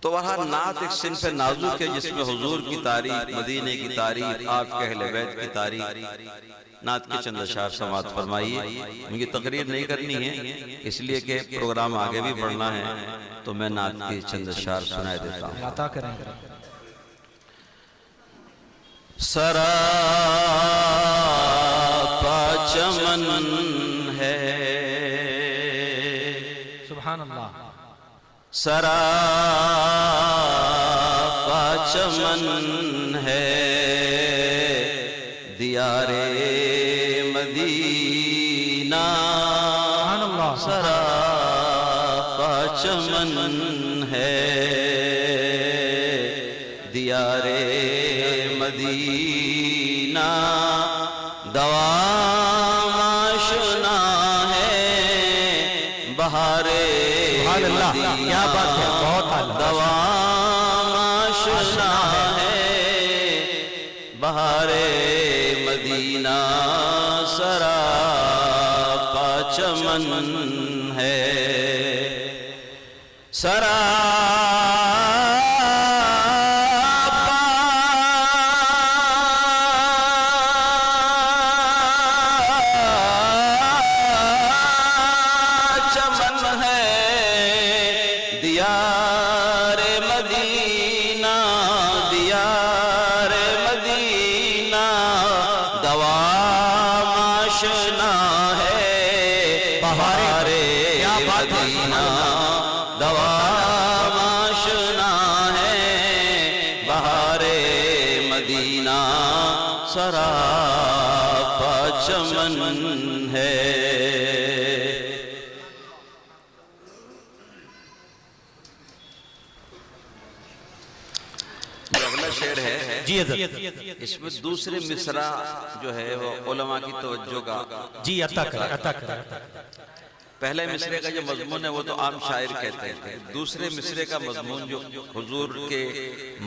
تو بہرحال نعت ایک صنف نازک ہے جس میں حضور کی تعریف، مدینے کی تعریف، آپ کے اہل بیت کی تعریف، نعت کے چند اشعار سماعت فرمائیے۔ مجھے تقریر نہیں کرنی ہے اس لیے کہ پروگرام آگے بھی بڑھنا ہے، تو میں نعت کے چند اشعار سنائے دیتا ہوں۔ عطا کریں۔ سراپا چمن ہے، سبحان اللہ۔ سراپا چمن ہے، دیار مدینہ، سراپا چمن ہے، دیار مدینہ، دوام آشنا ہے بہار اللہ، کیا بات ہے، بہت اعلیٰ۔ دوام آشنا ہے بہار مدینہ، سراپا چمن ہے، دیار مدینہ، دیار مدینہ، دوام آشنا ہے بہار مدینہ، دوام آشنا ہے بہار مدینہ، سراپا چمن ہے۔ شعر ہے جی حضرت، اس میں دوسرے مصرع جو ہے وہ علماء کی توجہ کا جی عطا کریں، عطا کریں۔ پہلے مصرعے کا جو مضمون ہے وہ تو عام شاعر کہتے ہیں، دوسرے مصرعے کا مضمون جو حضور کے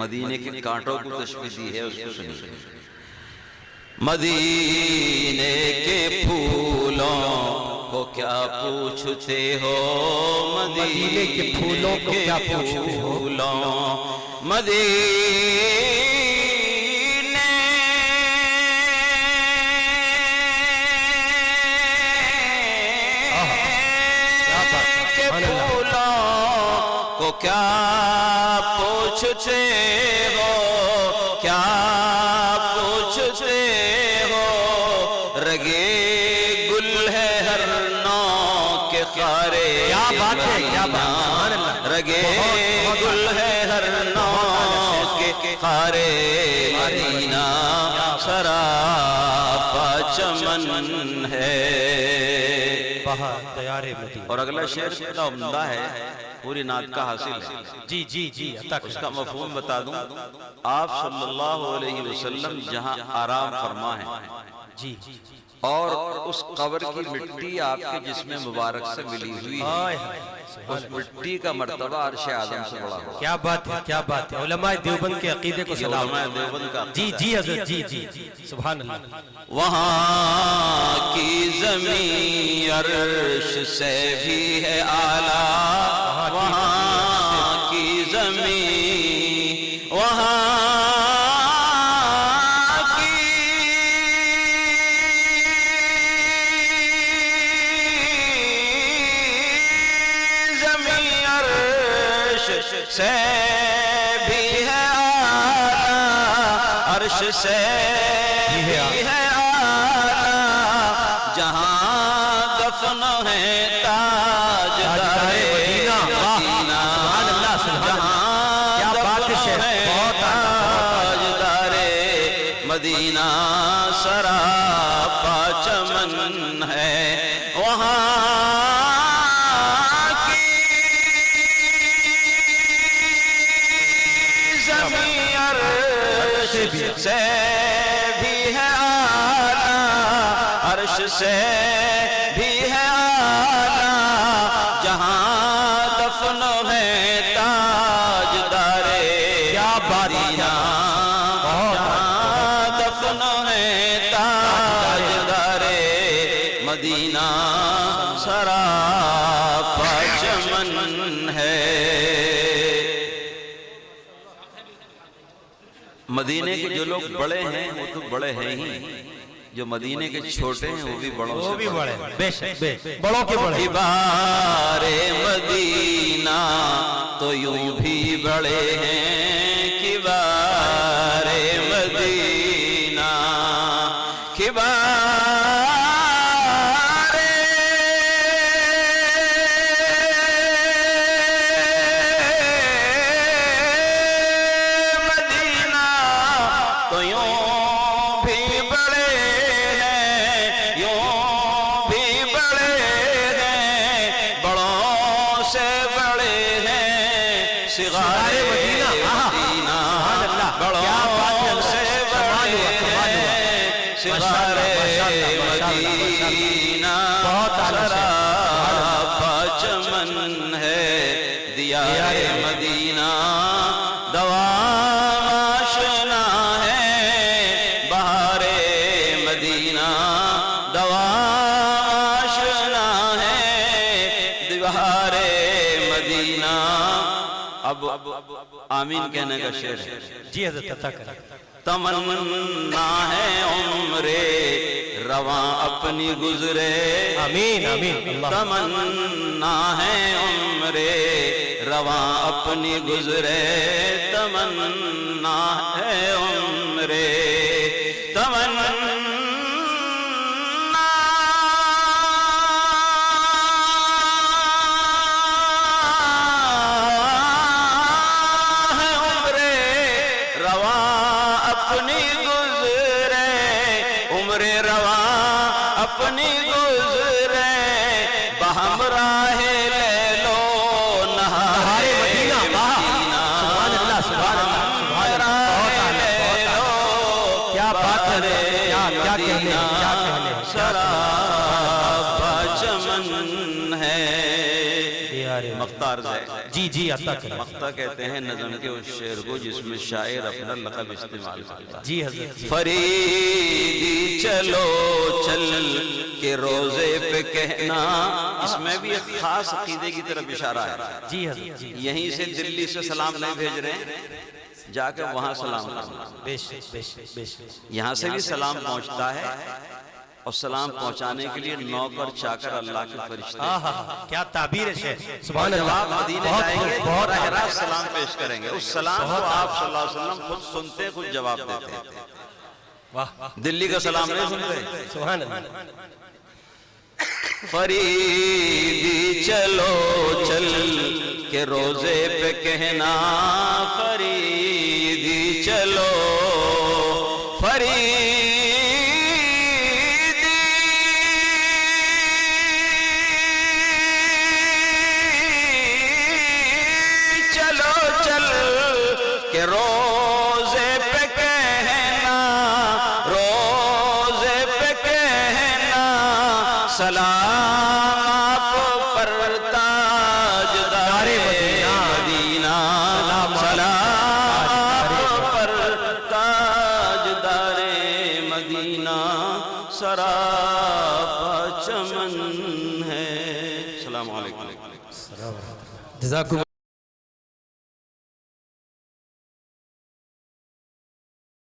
مدینے کے کانٹوں کو تشبیہ دی ہے اس کو سنیے۔ مدینے کے پھولوں کو کیا پوچھتے ہو، مدینے کے پھولوں کو کیا پوچھتے ہو، مدینے کے پھولوں کو کیا پوچھتے ہو، کیا پوچھتے ہو، رگے گل ہے ہر نو کے خارے، کیا بات ہے، کیا بات ہے، رگے گل ہے ہر نو کے خارے مدینہ، سراپا چمن ہے بہار دیار مدینہ۔ اور اگلا شعر کتنا عمدہ ہے، پوری نعت کا حاصل ہے۔ جی جی جی عطا کریں۔ اس کا مفہوم بتا دوں، آپ صلی اللہ علیہ وسلم جہاں آرام فرما ہے جی، اور اس قبر کی مٹی آپ کے جسم مبارک سے ملی ہوئی ہے، اس مٹی کا مرتبہ عرش اعظم سے بڑا ہوا۔ کیا بات ہے، کیا بات ہے، علماء دیوبند کے عقیدے کو سلام۔ علماء دیوبند کا جی جی حضرت، جی جی سبحان اللہ۔ وہاں کی زمین عرش سے بھی ہے اعلیٰ، وہاں کی زمین، وہاں سے بھی ہے اعلیٰ، عرش سے بھی ہے اعلیٰ، جہاں دفن ہے تاجدار مدینہ، جہاں دفن ہے تاجدار مدینہ، سراپا چمن ہے وہاں سے بھی ہے اعلیٰ، عرش سے بھی ہے اعلیٰ، جہاں دفن ہے تاجدار مدینہ، جہاں دفن ہے تاجدار مدینہ، سراپا چمن ہے۔ مدینے کے جو لوگ بڑے ہیں وہ تو بڑے ہیں ہی، جو مدینے کے چھوٹے ہیں وہ بھی بڑوں وہ سے بھی بڑے ہیں، بے شک بڑوں کے بڑے۔ کبار مدینہ تو یوں بھی بڑے ہیں، کبار مدینہ کبار مدینہ تو یوں بھی بڑے ہیں، یوں بھی بڑے ہیں، بڑوں سے بڑے ہیں، صغار مدینہ بڑوں سے بڑے ہیں، صغار مدینہ سراپا چمن ہے، دیار مدینہ دوام آشنا ہے، بہار مدینہ دوام آشنا ہے، بہار مدینہ۔ اب آمین کہنے کا شعر ہے۔ جی حضرت عطا کریں۔ تمنا ہے عمر رواں اپنی گزرے، آمین آمین اللہ۔ تمنا ہے عمر رواں اپنی گزرے، تمنا ہے عمر تمنا ہے عمر رواں اپنی گزرے، عمر رواں اپنی گزرے، بہمراہ لے لو نہار مدینہ، سبحان اللہ سبحان اللہ سبحان اللہ۔ کیا بات ہے، کیا کہنے، کیا کہنے۔ سراپا چمن ہے۔ مختار ہے جی جی عطا کریں۔ مقطع کہتے ہیں نظم کے اس شعر کو جس میں شاعر اپنا لقب استعمال کرتا ہے۔ جی حضرت جی۔ فریدی چلو چل کے روزے پہ کہنا، اس میں بھی ایک خاص عقیدے کی طرف اشارہ ہے۔ جی حضرت جی۔ یہیں سے دلی سے سلام نہیں بھیج رہے ہیں، جا کے وہاں سلام کرنا۔ بے شک بے شک بے شک۔ یہاں سے بھی سلام پہنچتا ہے، اور سلام پہنچانے کے لیے نوکر چاکر اللہ کے فرشتے، کیا تعبیر ہے شیخ، سبحان اللہ۔ جواب مدینے جائیں گے بہت براہ راست سلام پیش کریں گے، اس سلام کو آپ صلی اللہ علیہ وسلم خود سنتے خود جواب دیتے ہیں۔ واہ دلی کا سلام نہیں سنتے۔ سبحان اللہ۔ فریدی چلو چل کے روزے پہ کہنا، فریدی چلو فریدی چلو چل کے روزے پہ کہنا، روزے پہ کہنا، سلام آپ پر تاجدار مدینہ، سلام آپ پر تاجدار مدینہ، سراپا چمن ہے۔ السلام علیکم۔ جزاکم